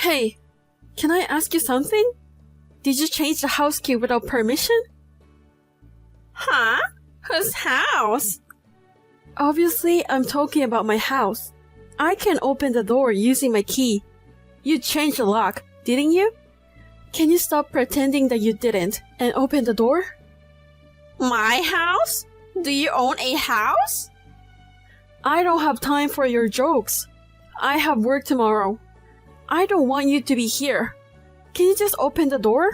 Hey, can I ask you something? Did you change the house key without permission? Huh? Whose house? Obviously, I'm talking about my house. I can open the door using my key. You changed the lock, didn't you? Can you stop pretending that you didn't and open the door? My house? Do you own a house? I don't have time for your jokes. I have work tomorrow. I don't want you to be here. Can you just open the door?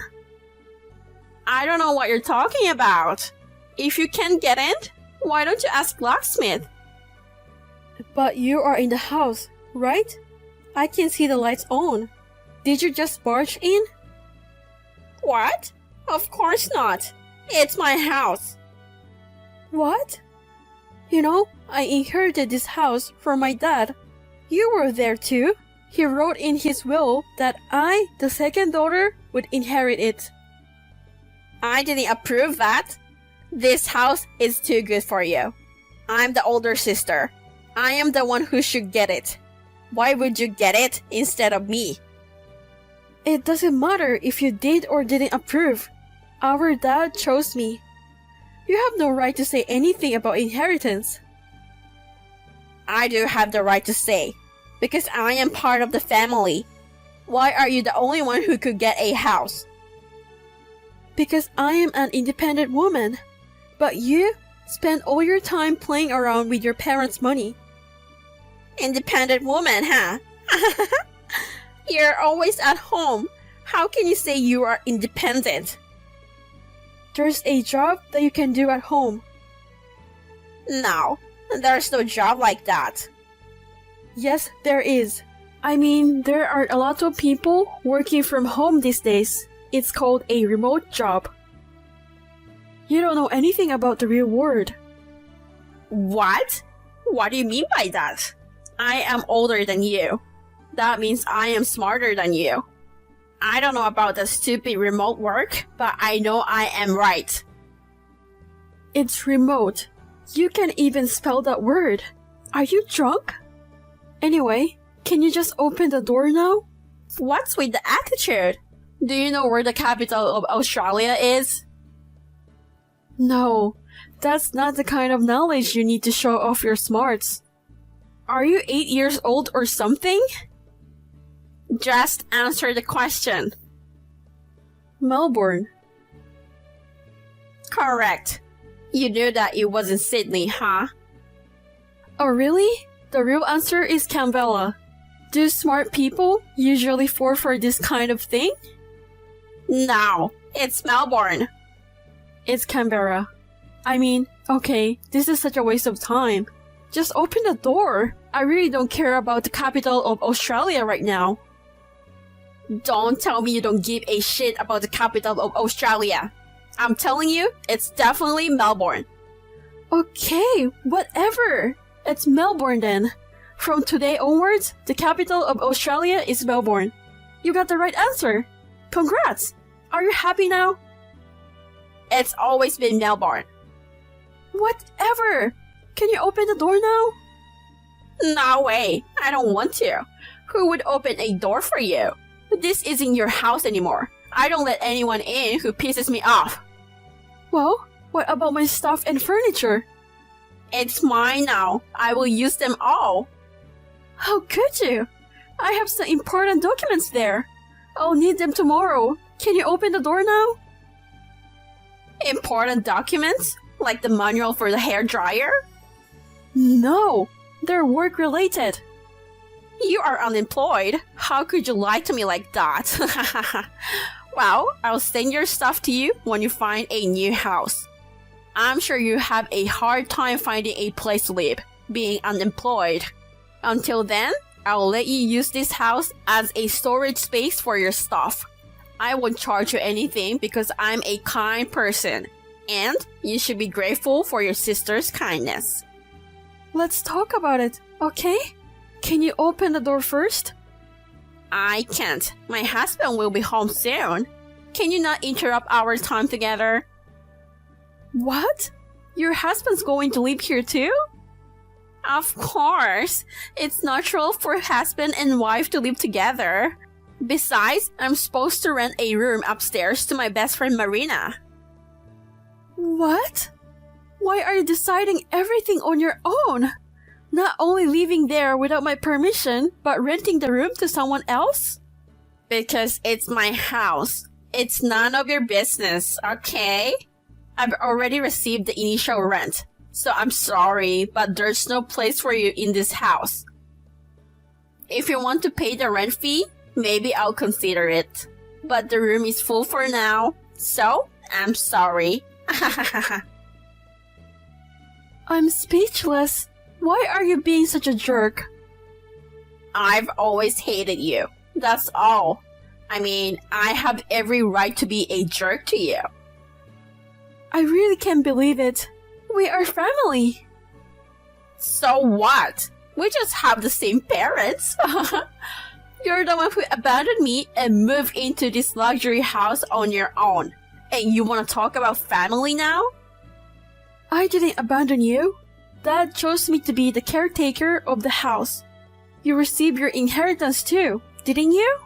I don't know what you're talking about. If you can't get in, why don't you ask locksmith? But you are in the house, right? I can see the lights on. Did you just barge in? What? Of course not. It's my house. What? You know, I inherited this house from my dad. You were there too. He wrote in his will that I, the second daughter, would inherit it. I didn't approve that. This house is too good for you. I'm the older sister. I am the one who should get it. Why would you get it instead of me? It doesn't matter if you did or didn't approve. Our dad chose me. You have no right to say anything about inheritance. I do have the right to say, because I am part of the family. Why are you the only one who could get a house? Because I am an independent woman. But you spend all your time playing around with your parents' money. Independent woman, huh? You're always at home. How can you say you are independent? There's a job that you can do at home. No, there's no job like that. Yes, there is. I mean, there are a lot of people working from home these days. It's called a remote job. You don't know anything about the real world. What? What do you mean by that? I am older than you. That means I am smarter than you. I don't know about the stupid remote work, but I know I am right. It's remote. You can't even spell that word. Are you drunk? Anyway, can you just open the door now? What's with the attitude? Do you know where the capital of Australia is? No, that's not the kind of knowledge you need to show off your smarts. Are you 8 years old or something? Just answer the question. Melbourne. Correct. You knew that it wasn't Sydney, huh? Oh really? The real answer is Canberra. Do smart people usually fall for this kind of thing? No, it's Melbourne. It's Canberra. I mean, okay, this is such a waste of time. Just open the door. I really don't care about the capital of Australia right now. Don't tell me you don't give a shit about the capital of Australia. I'm telling you, it's definitely Melbourne. Okay, whatever. It's Melbourne then. From today onwards, the capital of Australia is Melbourne. You got the right answer. Congrats. Are you happy now? It's always been Melbourne. Whatever. Can you open the door now? No way. I don't want to. Who would open a door for you? This isn't your house anymore. I don't let anyone in who pisses me off. Well, what about my stuff and furniture? It's mine now. I will use them all. How could you? I have some important documents there. I'll need them tomorrow. Can you open the door now? Important documents? Like the manual for the hair dryer? No, they're work related. You are unemployed. How could you lie to me like that? Well, I'll send your stuff to you when you find a new house. I'm sure you have a hard time finding a place to live, being unemployed. Until then, I'll let you use this house as a storage space for your stuff. I won't charge you anything because I'm a kind person, and you should be grateful for your sister's kindness. Let's talk about it, okay? Can you open the door first? I can't. My husband will be home soon. Can you not interrupt our time together? What? Your husband's going to live here too? Of course. It's natural for husband and wife to live together. Besides, I'm supposed to rent a room upstairs to my best friend Marina. What? Why are you deciding everything on your own? Not only living there without my permission, but renting the room to someone else? Because it's my house. It's none of your business, okay? I've already received the initial rent, so I'm sorry, but there's no place for you in this house. If you want to pay the rent fee, maybe I'll consider it. But the room is full for now, so I'm sorry. I'm speechless. Why are you being such a jerk? I've always hated you. That's all. I mean, I have every right to be a jerk to you. I really can't believe it. We are family. So what? We just have the same parents. You're the one who abandoned me and moved into this luxury house on your own. And you want to talk about family now? I didn't abandon you. Dad chose me to be the caretaker of the house. You received your inheritance too, didn't you?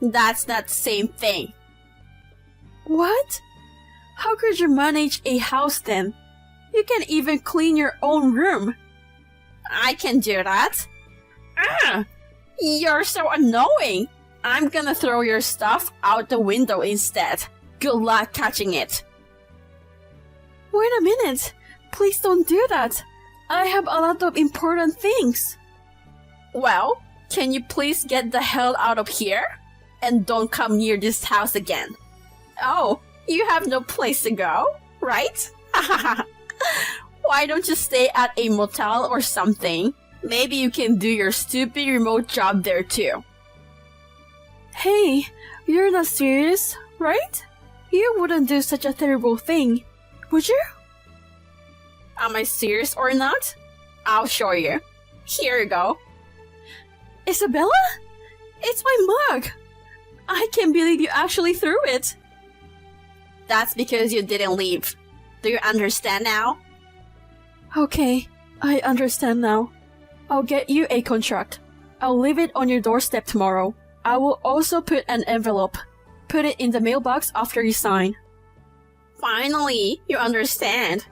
That's not the same thing. What? How could you manage a house then? You can't even clean your own room. I can do that. You're so annoying. I'm gonna throw your stuff out the window instead. Good luck catching it. Wait a minute. Please don't do that. I have a lot of important things. Well, can you please get the hell out of here? And don't come near this house again. Oh, you have no place to go, right? Why don't you stay at a motel or something? Maybe you can do your stupid remote job there too. Hey, you're not serious, right? You wouldn't do such a terrible thing, would you? Am I serious or not? I'll show you. Here you go. Isabella? It's my mug! I can't believe you actually threw it. That's because you didn't leave. Do you understand now? Okay, I understand now. I'll get you a contract. I'll leave it on your doorstep tomorrow. I will also put an envelope. Put it in the mailbox after you sign. Finally, you understand.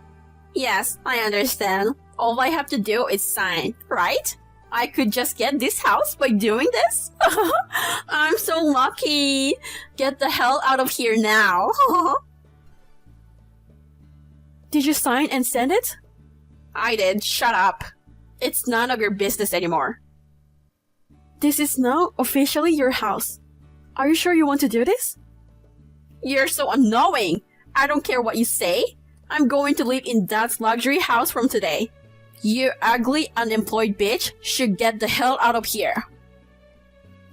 Yes, I understand. All I have to do is sign, right? I could just get this house by doing this? I'm so lucky. Get the hell out of here now. Did you sign and send it? I did. Shut up. It's none of your business anymore. This is now officially your house. Are you sure you want to do this? You're so annoying. I don't care what you say. I'm going to live in Dad's luxury house from today. You ugly, unemployed bitch should get the hell out of here.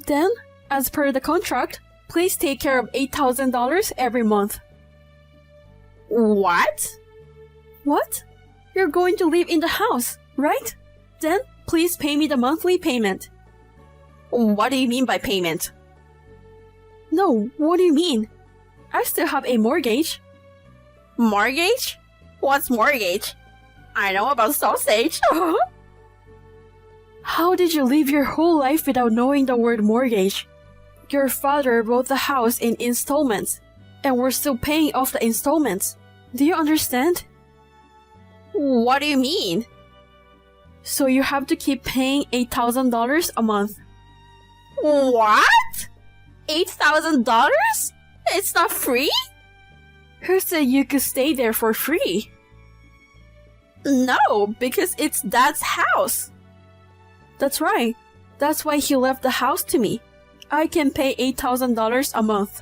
Then, as per the contract, please take care of $8,000 every month. What? What? You're going to live in the house, right? Then, please pay me the monthly payment. What do you mean by payment? No, what do you mean? I still have a mortgage. Mortgage? What's mortgage? I know about sausage. How did you live your whole life without knowing the word mortgage? Your father bought the house in installments, and we're still paying off the installments. Do you understand? What do you mean? So you have to keep paying $8,000 a month. What? $8,000? It's not free? Who said you could stay there for free? No, because it's Dad's house. That's right. That's why he left the house to me. I can pay $8,000 a month.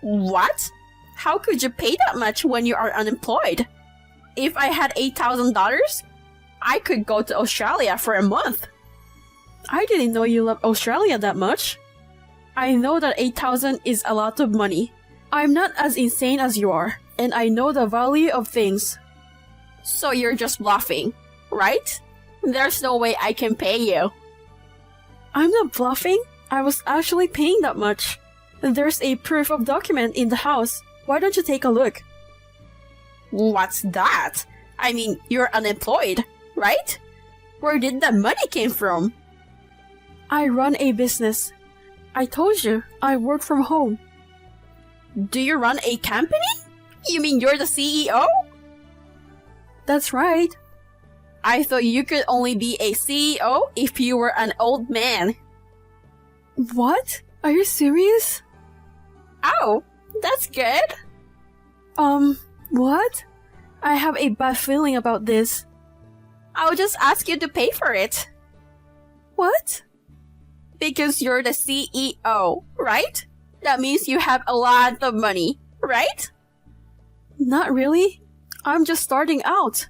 What? How could you pay that much when you are unemployed? If I had $8,000, I could go to Australia for a month. I didn't know you loved Australia that much. I know that $8,000 is a lot of money. I'm not as insane as you are, and I know the value of things. So you're just bluffing, right? There's no way I can pay you. I'm not bluffing. I was actually paying that much. There's a proof of document in the house. Why don't you take a look? What's that? I mean, you're unemployed, right? Where did that money came from? I run a business. I told you, I work from home. Do you run a company? You mean you're the CEO? That's right. I thought you could only be a CEO if you were an old man. What? Are you serious? Oh, that's good. What? I have a bad feeling about this. I'll just ask you to pay for it. What? Because you're the CEO, right? That means you have a lot of money, right? Not really. I'm just starting out.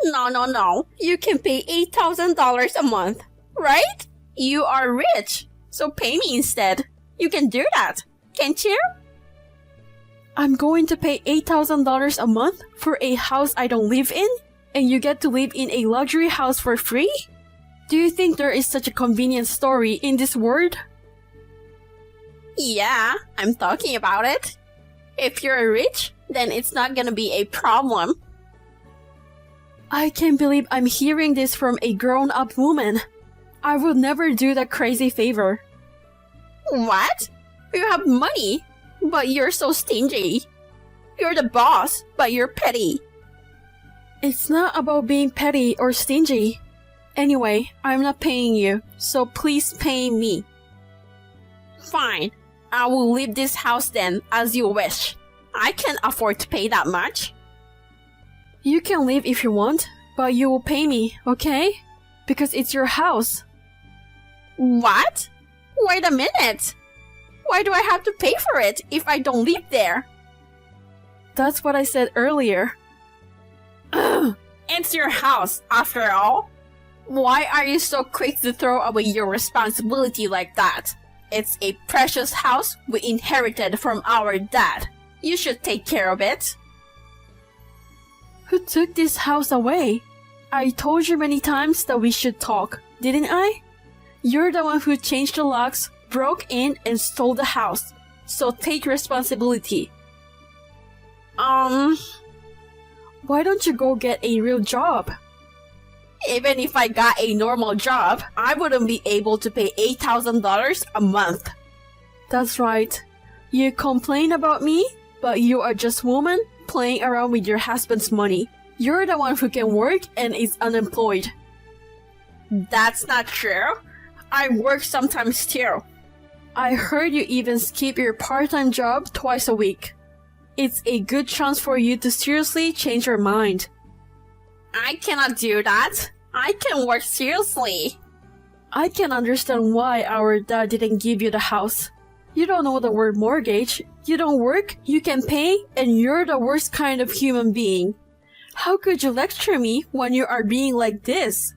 No. You can pay $8,000 a month, right? You are rich, so pay me instead. You can do that, can't you? I'm going to pay $8,000 a month for a house I don't live in? And you get to live in a luxury house for free? Do you think there is such a convenient story in this world? Yeah, I'm talking about it. If you're rich, then it's not gonna be a problem. I can't believe I'm hearing this from a grown-up woman. I would never do that crazy favor. What? You have money, but you're so stingy. You're the boss, but you're petty. It's not about being petty or stingy. Anyway, I'm not paying you, so please pay me. Fine, I will leave this house then, as you wish. I can't afford to pay that much. You can leave if you want, but you will pay me, okay? Because it's your house. What? Wait a minute. Why do I have to pay for it if I don't live there? That's what I said earlier. It's your house, after all. Why are you so quick to throw away your responsibility like that? It's a precious house we inherited from our dad. You should take care of it. Who took this house away? I told you many times that we should talk, didn't I? You're the one who changed the locks, broke in, and stole the house. So take responsibility. Why don't you go get a real job? Even if I got a normal job, I wouldn't be able to pay $8,000 a month. That's right. You complain about me, but you are just woman playing around with your husband's money. You're the one who can work and is unemployed. That's not true. I work sometimes too. I heard you even skip your part-time job twice a week. It's a good chance for you to seriously change your mind. I cannot do that. I can work seriously. I can understand why our dad didn't give you the house. You don't know the word mortgage. You don't work, you can pay, and you're the worst kind of human being. How could you lecture me when you are being like this?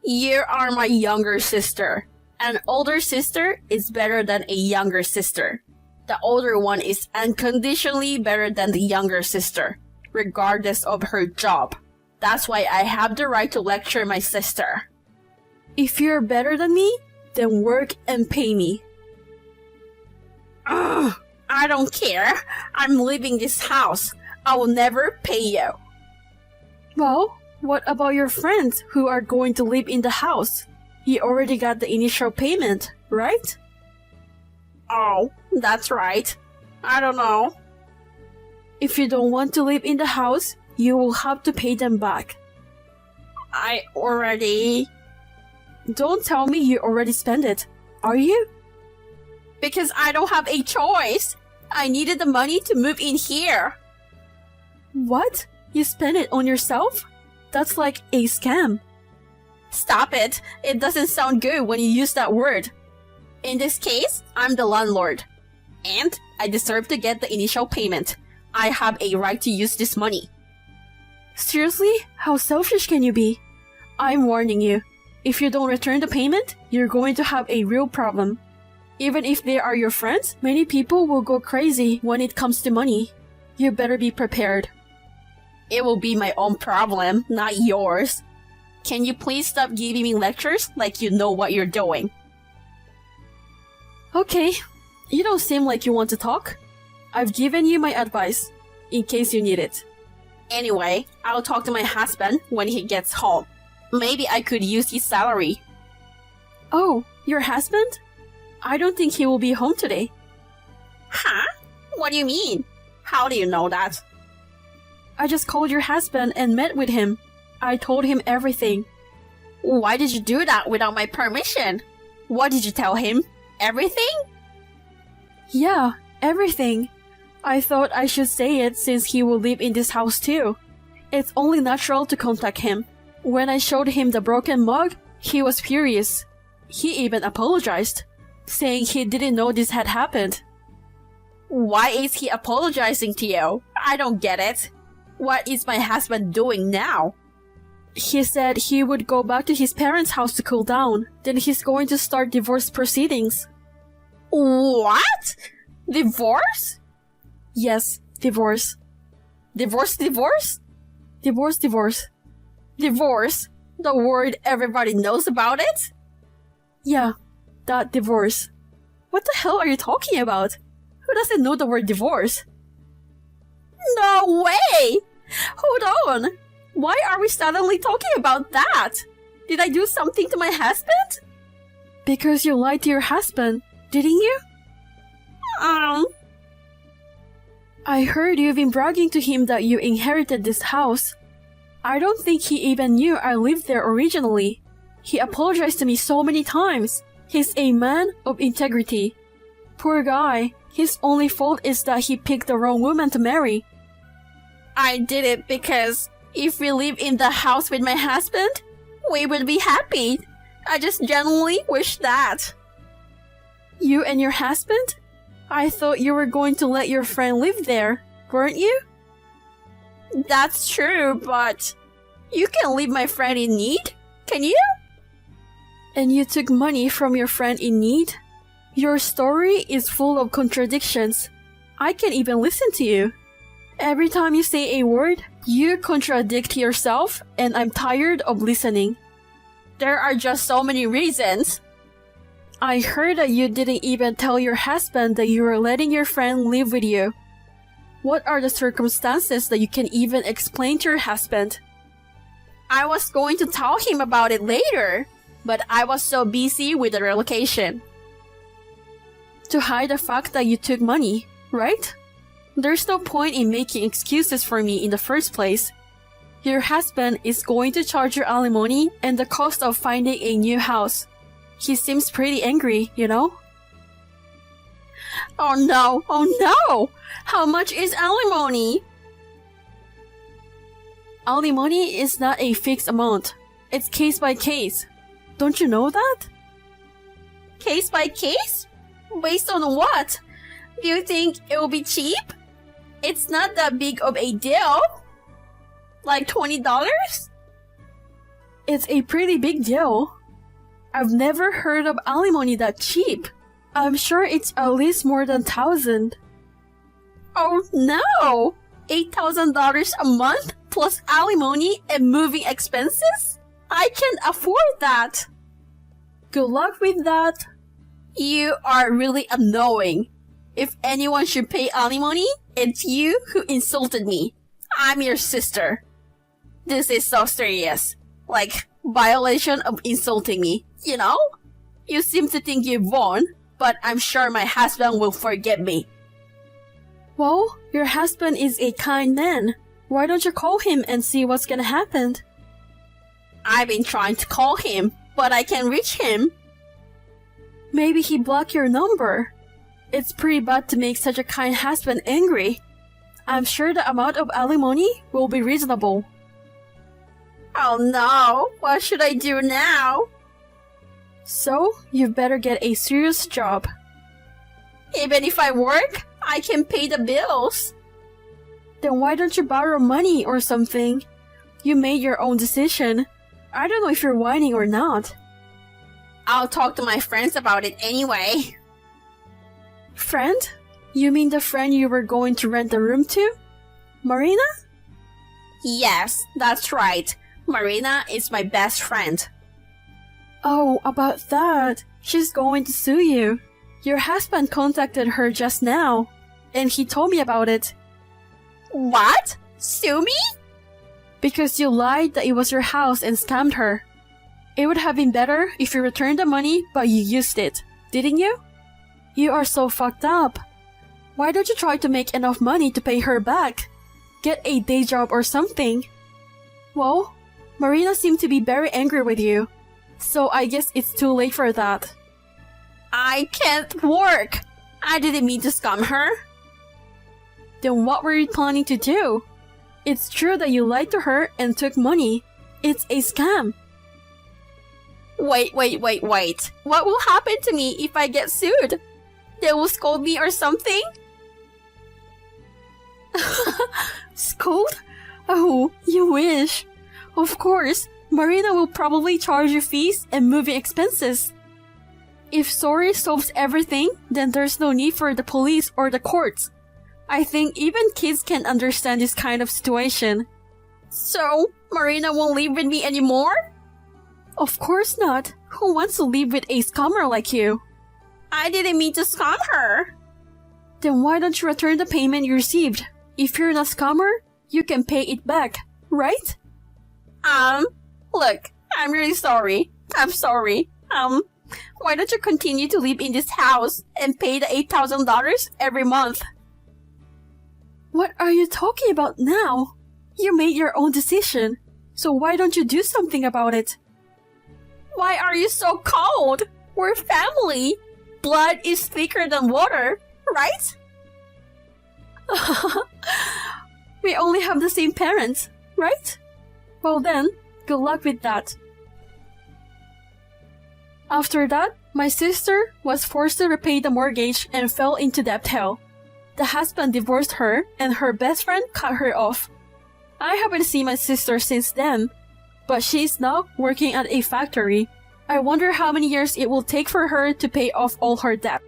You are my younger sister. An older sister is better than a younger sister. The older one is unconditionally better than the younger sister, regardless of her job. That's why I have the right to lecture my sister. If you're better than me, then work and pay me. Ugh, I don't care. I'm leaving this house. I will never pay you. Well, what about your friends who are going to live in the house? You already got the initial payment, right? Oh, that's right. I don't know. If you don't want to live in the house, you will have to pay them back. I already... Don't tell me you already spent it. Are you? Because I don't have a choice. I needed the money to move in here. What? You spent it on yourself? That's like a scam. Stop it. It doesn't sound good when you use that word. In this case, I'm the landlord. And I deserve to get the initial payment. I have a right to use this money. Seriously? How selfish can you be? I'm warning you. If you don't return the payment, you're going to have a real problem. Even if they are your friends, many people will go crazy when it comes to money. You better be prepared. It will be my own problem, not yours. Can you please stop giving me lectures like you know what you're doing? Okay, you don't seem like you want to talk. I've given you my advice, in case you need it. Anyway, I'll talk to my husband when he gets home. Maybe I could use his salary. Oh, your husband? I don't think he will be home today. Huh? What do you mean? How do you know that? I just called your husband and met with him. I told him everything. Why did you do that without my permission? What did you tell him? Everything? Yeah, everything. I thought I should say it since he will live in this house too. It's only natural to contact him. When I showed him the broken mug, he was furious. He even apologized, saying he didn't know this had happened. Why is he apologizing to you? I don't get it. What is my husband doing now? He said he would go back to his parents' house to cool down. Then he's going to start divorce proceedings. What? Divorce? Yes, divorce. Divorce, divorce? Divorce, divorce. Divorce? The word everybody knows about it? Yeah, that divorce. What the hell are you talking about? Who doesn't know the word divorce? No way! Hold on. Why are we suddenly talking about that? Did I do something to my husband? Because you lied to your husband, didn't you? I heard you've been bragging to him that you inherited this house. I don't think he even knew I lived there originally. He apologized to me so many times. He's a man of integrity. Poor guy. His only fault is that he picked the wrong woman to marry. I did it because if we live in the house with my husband, we would be happy. I just genuinely wish that. You and your husband? I thought you were going to let your friend live there, weren't you? That's true, but you can leave my friend in need, can you? And you took money from your friend in need? Your story is full of contradictions. I can't even listen to you. Every time you say a word, you contradict yourself, and I'm tired of listening. There are just so many reasons. I heard that you didn't even tell your husband that you were letting your friend live with you. What are the circumstances that you can even explain to your husband? I was going to tell him about it later, but I was so busy with the relocation. To hide the fact that you took money, right? There's no point in making excuses for me in the first place. Your husband is going to charge your alimony and the cost of finding a new house. He seems pretty angry, you know? Oh no! How much is alimony? Alimony is not a fixed amount. It's case by case. Don't you know that? Case by case? Based on what? Do you think it will be cheap? It's not that big of a deal. Like $20? It's a pretty big deal. I've never heard of alimony that cheap. I'm sure it's at least more than 1,000. Oh no! $8,000 a month plus alimony and moving expenses? I can't afford that. Good luck with that. You are really annoying. If anyone should pay alimony, it's you who insulted me. I'm your sister. This is so serious. Like, violation of insulting me, you know? You seem to think you've won, but I'm sure my husband will forgive me. Well, your husband is a kind man. Why don't you call him and see what's gonna happen? I've been trying to call him, but I can't reach him. Maybe he blocked your number. It's pretty bad to make such a kind husband angry. I'm sure the amount of alimony will be reasonable. Oh no, what should I do now? So, you've better get a serious job. Even if I work, I can pay the bills. Then why don't you borrow money or something? You made your own decision. I don't know if you're whining or not. I'll talk to my friends about it anyway. Friend? You mean the friend you were going to rent the room to? Marina? Yes, that's right. Marina is my best friend. Oh, about that. She's going to sue you. Your husband contacted her just now, and he told me about it. What? Sue me? Because you lied that it was your house and scammed her. It would have been better if you returned the money, but you used it, didn't you? You are so fucked up. Why don't you try to make enough money to pay her back? Get a day job or something. Well, Marina seemed to be very angry with you, so I guess it's too late for that. I can't work. I didn't mean to scam her. Then what were you planning to do? It's true that you lied to her and took money. It's a scam. Wait. What will happen to me if I get sued? They will scold me or something? Scold? Oh, you wish. Of course, Marina will probably charge you fees and moving expenses. If Sori solves everything, then there's no need for the police or the courts. I think even kids can understand this kind of situation. So, Marina won't live with me anymore? Of course not. Who wants to live with a scammer like you? I didn't mean to scam her. Then why don't you return the payment you received? If you're not a scammer, you can pay it back, right? Look, I'm really sorry. I'm sorry. Why don't you continue to live in this house and pay the $8,000 every month? What are you talking about now? You made your own decision, so why don't you do something about it? Why are you so cold? We're family. Blood is thicker than water, right? We only have the same parents, right? Well then, good luck with that. After that, my sister was forced to repay the mortgage and fell into debt hell. The husband divorced her and her best friend cut her off. I haven't seen my sister since then, but she's now working at a factory. I wonder how many years it will take for her to pay off all her debt.